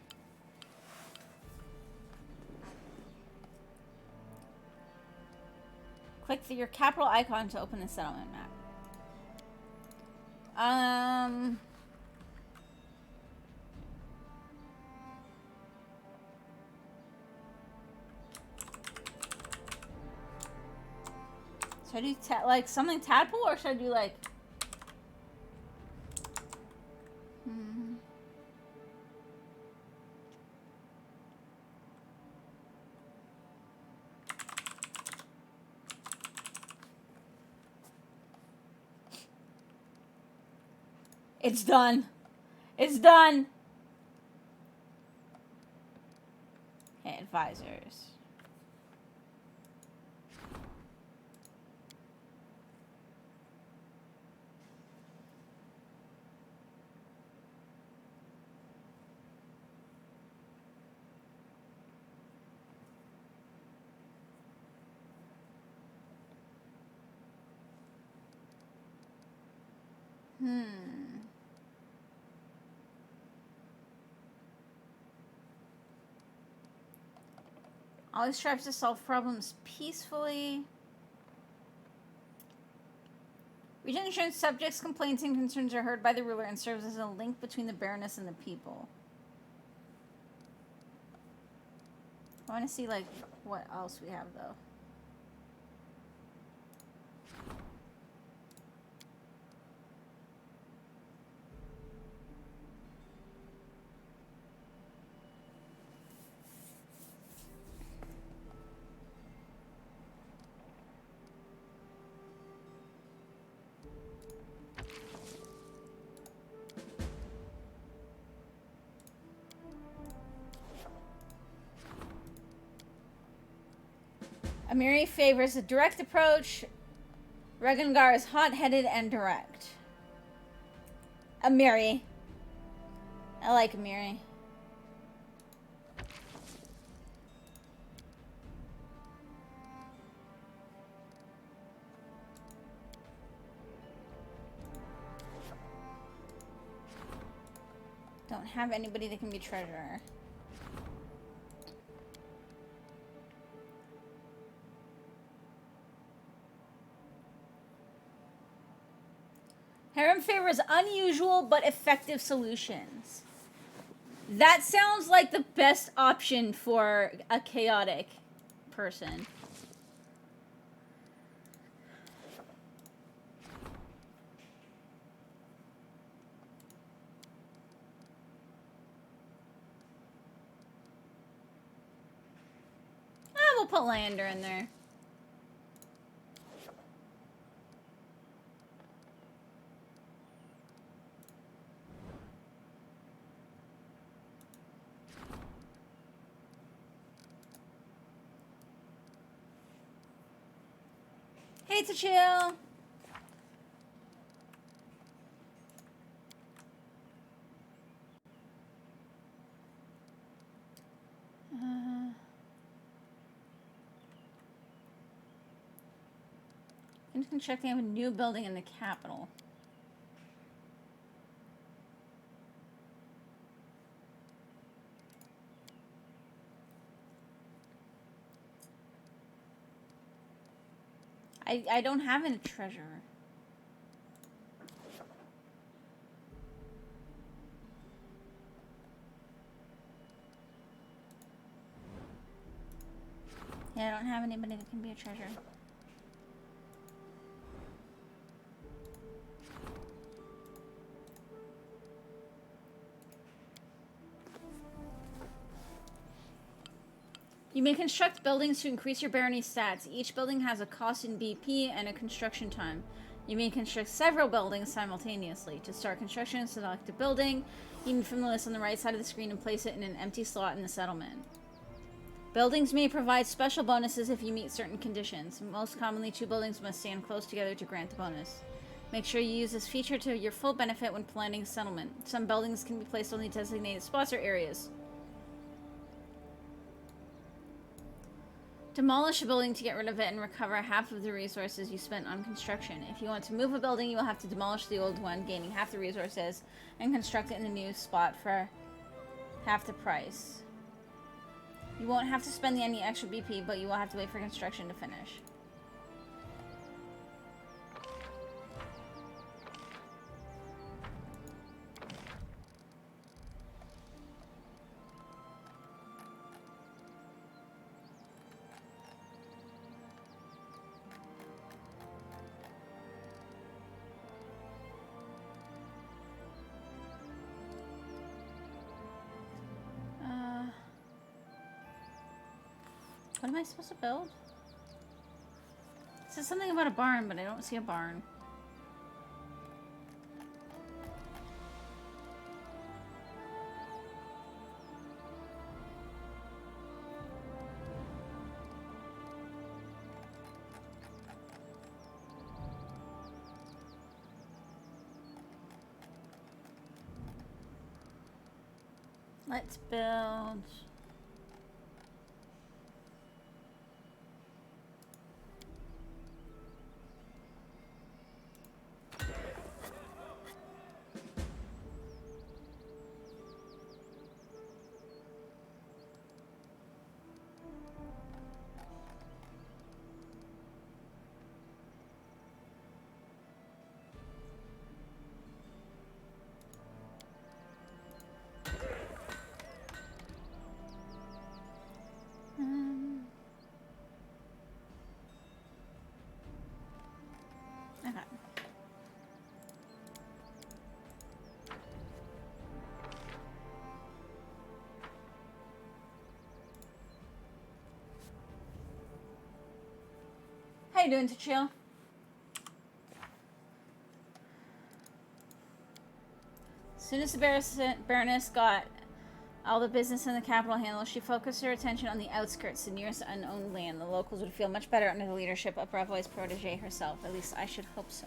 Click your capital icon to open the settlement map. Should I do like something tadpole, or should I do like? It's done. It's done. Okay, advisors. Always strives to solve problems peacefully. Regent ensures subjects' complaints and concerns are heard by the ruler and serves as a link between the Baroness and the people. I want to see, like, what else we have, though. Amiri favors a direct approach. Regengar is hot-headed and direct. Amiri. I like Amiri. Don't have anybody that can be treasurer. Harem favors unusual but effective solutions. That sounds like the best option for a chaotic person. We'll put Lander in there. Hey, to chill. I'm constructing a new building in the capital. I don't have any treasure. Yeah, I don't have anybody that can be a treasure. You may construct buildings to increase your barony stats. Each building has a cost in BP and a construction time. You may construct several buildings simultaneously. To start construction, select a building, even from the list on the right side of the screen, and place it in an empty slot in the settlement. Buildings may provide special bonuses if you meet certain conditions. Most commonly, 2 buildings must stand close together to grant the bonus. Make sure you use this feature to your full benefit when planning a settlement. Some buildings can be placed only designated spots or areas. Demolish a building to get rid of it and recover half of the resources you spent on construction. If you want to move a building, you will have to demolish the old one, gaining half the resources, and construct it in the new spot for half the price. You won't have to spend any extra BP, but you will have to wait for construction to finish. What am I supposed to build? It says something about a barn, but I don't see a barn. Let's build. Okay. How you doing, Tachil? As soon as the Baroness got all the business in the capital handled, she focused her attention on the outskirts, the nearest unowned land. The locals would feel much better under the leadership of Brevoy's protege herself. At least I should hope so.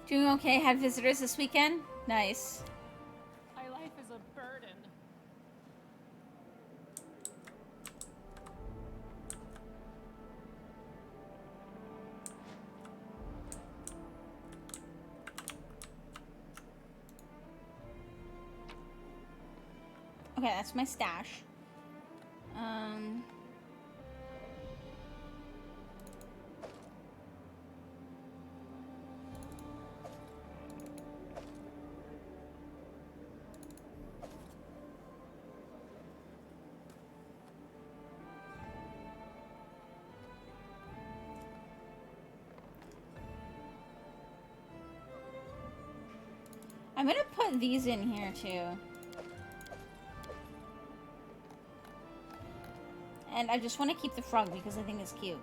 Doing okay. Had visitors this weekend? Nice. My life is a burden. Okay, that's my stash. I'm gonna put these in here too. And I just want to keep the frog because I think it's cute.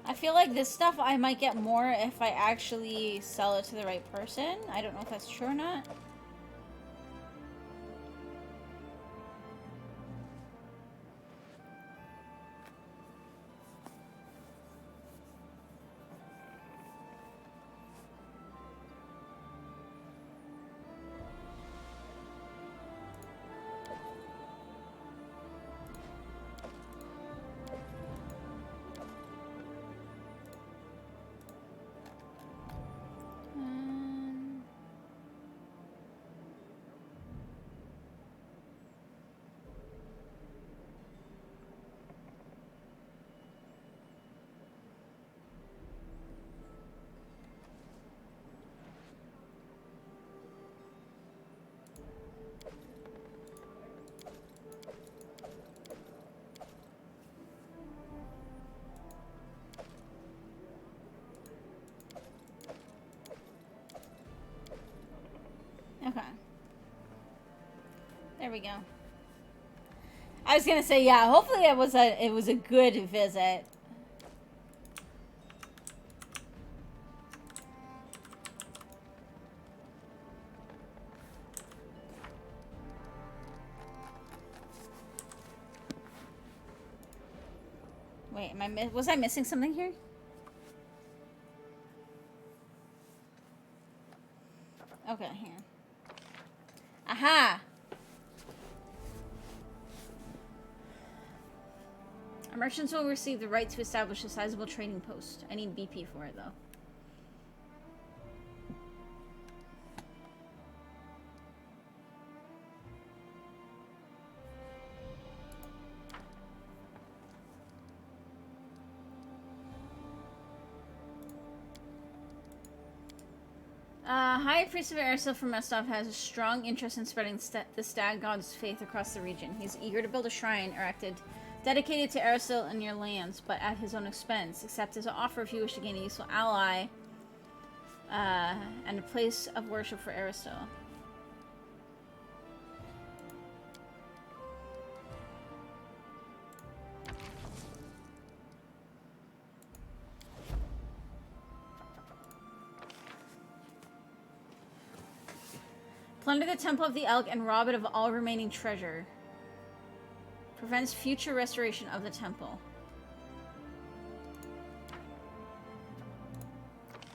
I feel like this stuff I might get more if I actually sell it to the right person. I don't know if that's true or not. Okay. There we go. I was gonna say, yeah, hopefully it was a good visit. Wait, was I missing something here? Okay, here. Aha! Our merchants will receive the right to establish a sizable trading post. I need BP for it, though. High Priest of Ersil from Mestov has a strong interest in spreading the Stag God's faith across the region. He's eager to build a shrine erected Dedicated to Aristotle and your lands, but at his own expense. Accept as an offer if you wish to gain a useful ally and a place of worship for Aristotle. Plunder the Temple of the Elk and rob it of all remaining treasure. Prevents future restoration of the temple.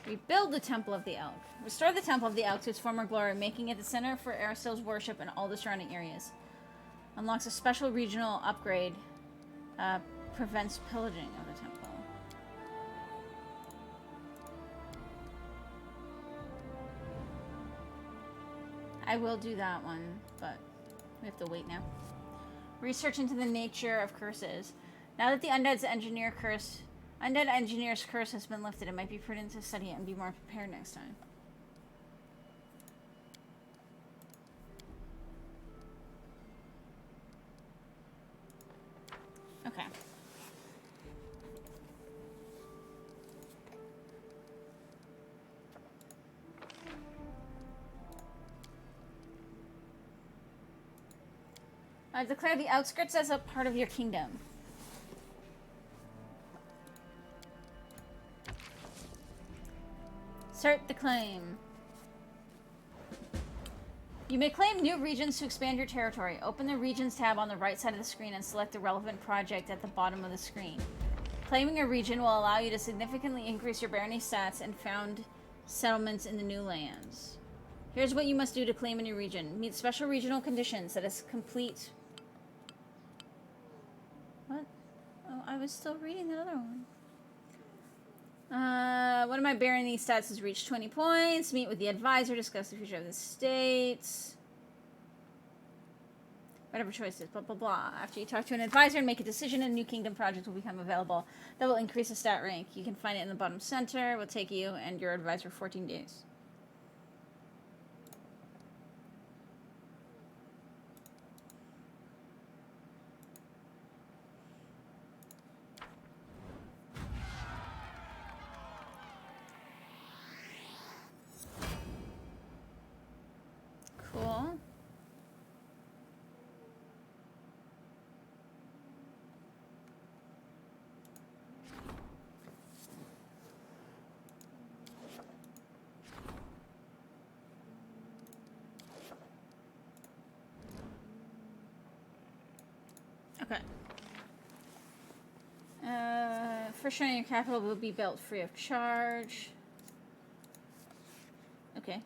Rebuild the Temple of the Elk. Restore the Temple of the Elk to its former glory, making it the center for Aristotle's worship and all the surrounding areas. Unlocks a special regional upgrade. Prevents pillaging of the temple. I will do that one, but we have to wait now. Research into the nature of curses. Now that the undead engineer's curse has been lifted, it might be prudent to study it and be more prepared next time. Okay. Declare the outskirts as a part of your kingdom. Start the claim. You may claim new regions to expand your territory. Open the Regions tab on the right side of the screen and select the relevant project at the bottom of the screen. Claiming a region will allow you to significantly increase your barony stats and found settlements in the new lands. Here's what you must do to claim a new region. Meet special regional conditions that is complete. What? Oh, I was still reading the other one. One of my barony stats has reached 20 points. Meet with the advisor. Discuss the future of the states. Whatever choices. Blah, blah, blah. After you talk to an advisor and make a decision, a new kingdom project will become available. That will increase the stat rank. You can find it in the bottom center. It will take you and your advisor 14 days. Cool. Okay. First shrine in your capital will be built free of charge. Okay.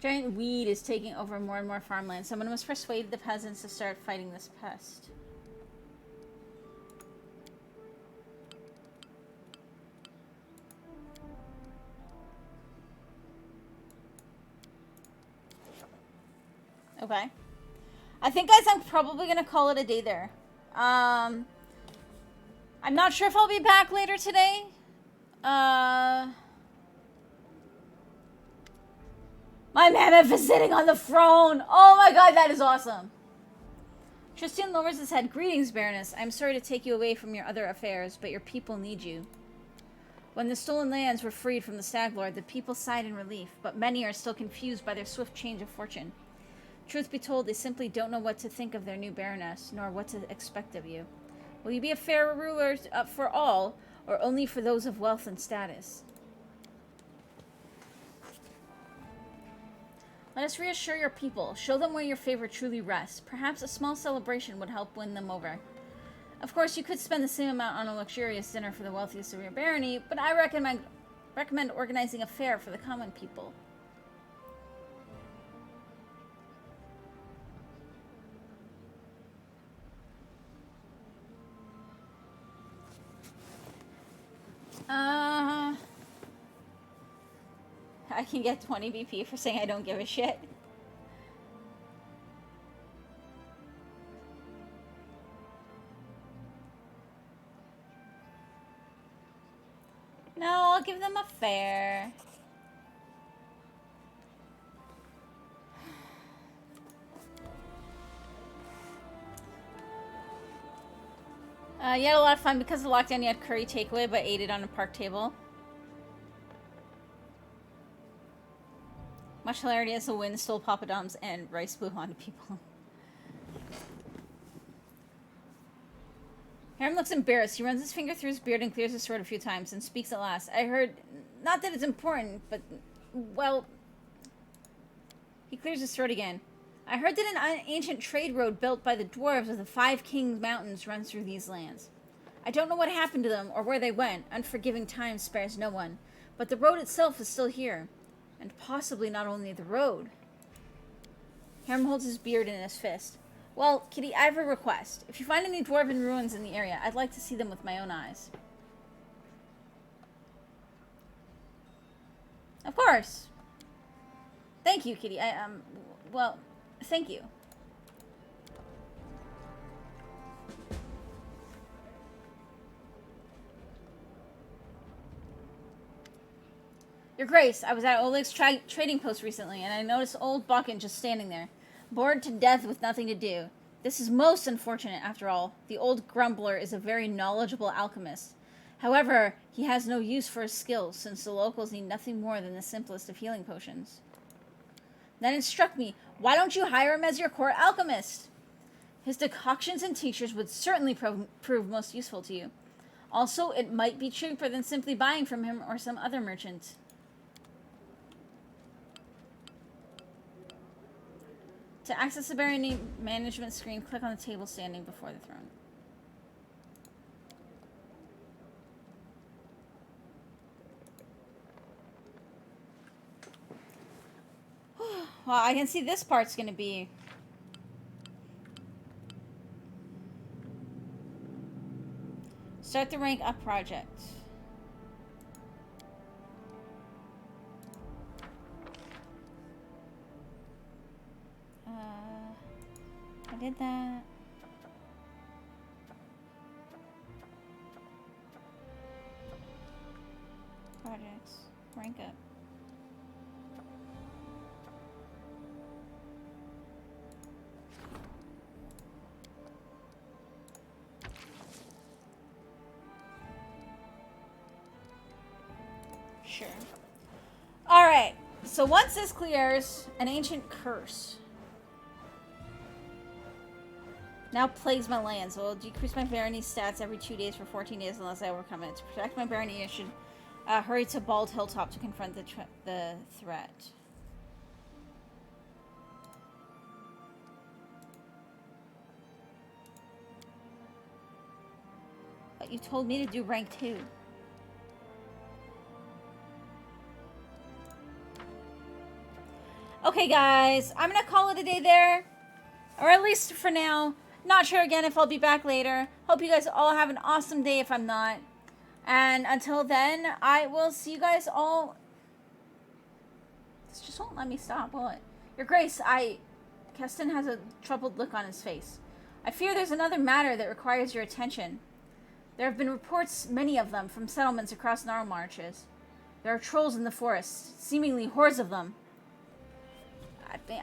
Giant weed is taking over more and more farmland. Someone must persuade the peasants to start fighting this pest. Okay. I think, guys, I'm probably going to call it a day there. I'm not sure if I'll be back later today. My mammoth is sitting on the throne. Oh my god, that is awesome. Tristan lowers his head. Greetings, Baroness. I'm sorry to take you away from your other affairs, but your people need you. When the stolen lands were freed from the Stag Lord, the people sighed in relief, but many are still confused by their swift change of fortune. Truth be told, they simply don't know what to think of their new Baroness, nor what to expect of you. Will you be a fair ruler for all, or only for those of wealth and status? Let us reassure your people. Show them where your favor truly rests. Perhaps a small celebration would help win them over. Of course, you could spend the same amount on a luxurious dinner for the wealthiest of your barony, but I recommend organizing a fair for the common people. I can get 20 BP for saying I don't give a shit. No, I'll give them a fair. You had a lot of fun because of the lockdown. You had curry takeaway, but ate it on a park table. Much hilarity as the wind stole poppadoms and rice blew onto people. Harem looks embarrassed. He runs his finger through his beard and clears his throat a few times and speaks at last. I heard, not that it's important, but, well... He clears his throat again. I heard that an ancient trade road built by the dwarves of the Five Kings Mountains runs through these lands. I don't know what happened to them or where they went. Unforgiving time spares no one. But the road itself is still here. And possibly not only the road. Harem holds his beard in his fist. Well, Kitty, I have a request. If you find any dwarven ruins in the area, I'd like to see them with my own eyes. Of course. Thank you, Kitty. Well, thank you. Your Grace, I was at Oleg's trading post recently, and I noticed old Bakken just standing there, bored to death with nothing to do. This is most unfortunate, after all. The old grumbler is a very knowledgeable alchemist. However, he has no use for his skills, since the locals need nothing more than the simplest of healing potions. Then it struck me, why don't you hire him as your court alchemist? His decoctions and tinctures would certainly prove most useful to you. Also, it might be cheaper than simply buying from him or some other merchant. To access the barony management screen, click on the table standing before the throne. Well, I can see this part's going to be... Start the rank up project. I did that. Projects. Rank up. Sure. Alright. So once this clears, an ancient curse now plagues my lands. It will decrease my barony stats every 2 days for 14 days unless I overcome it. To protect my barony, I should hurry to Bald Hilltop to confront the threat. But you told me to do rank 2. Okay, guys. I'm going to call it a day there. Or at least for now. Not sure again if I'll be back later. Hope you guys all have an awesome day if I'm not. And until then, I will see you guys all... This just won't let me stop, will it? Your Grace, Keston has a troubled look on his face. I fear there's another matter that requires your attention. There have been reports, many of them, from settlements across Gnarl Marches. There are trolls in the forest, seemingly hordes of them.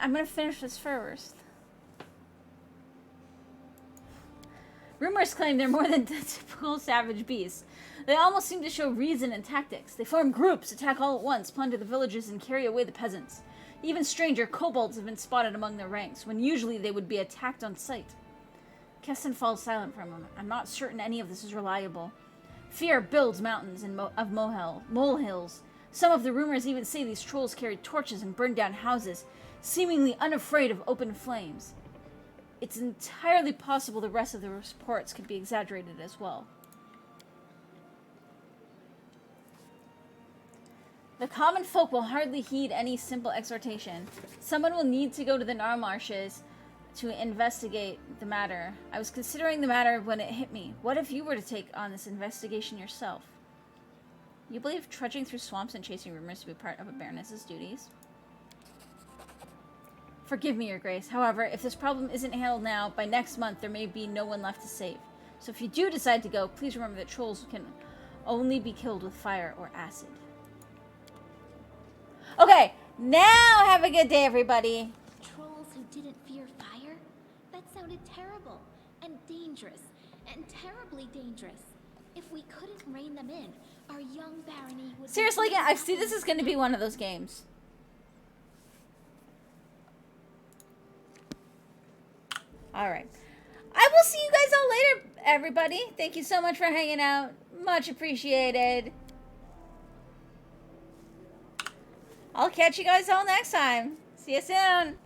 I'm gonna finish this first. Rumors claim they're more than typical savage beasts. They almost seem to show reason and tactics. They form groups, attack all at once, plunder the villages, and carry away the peasants. Even stranger, kobolds have been spotted among their ranks, when usually they would be attacked on sight. Keston falls silent for a moment. I'm not certain any of this is reliable. Fear builds mountains of molehills. Some of the rumors even say these trolls carried torches and burned down houses, seemingly unafraid of open flames. It's entirely possible the rest of the reports could be exaggerated as well. The common folk will hardly heed any simple exhortation. Someone will need to go to the Gnarl Marshes to investigate the matter. I was considering the matter when it hit me. What if you were to take on this investigation yourself? You believe trudging through swamps and chasing rumors to be part of a baroness's duties? Forgive me, Your Grace. However, if this problem isn't handled now, by next month there may be no one left to save. So if you do decide to go, please remember that trolls can only be killed with fire or acid. Okay, now have a good day, everybody. Trolls who didn't fear fire? That sounded terrible and dangerous. and terribly dangerous. If we couldn't rein them in, our young barony would... Seriously, I see this is going to be one of those games. Alright. I will see you guys all later, everybody. Thank you so much for hanging out. Much appreciated. I'll catch you guys all next time. See you soon.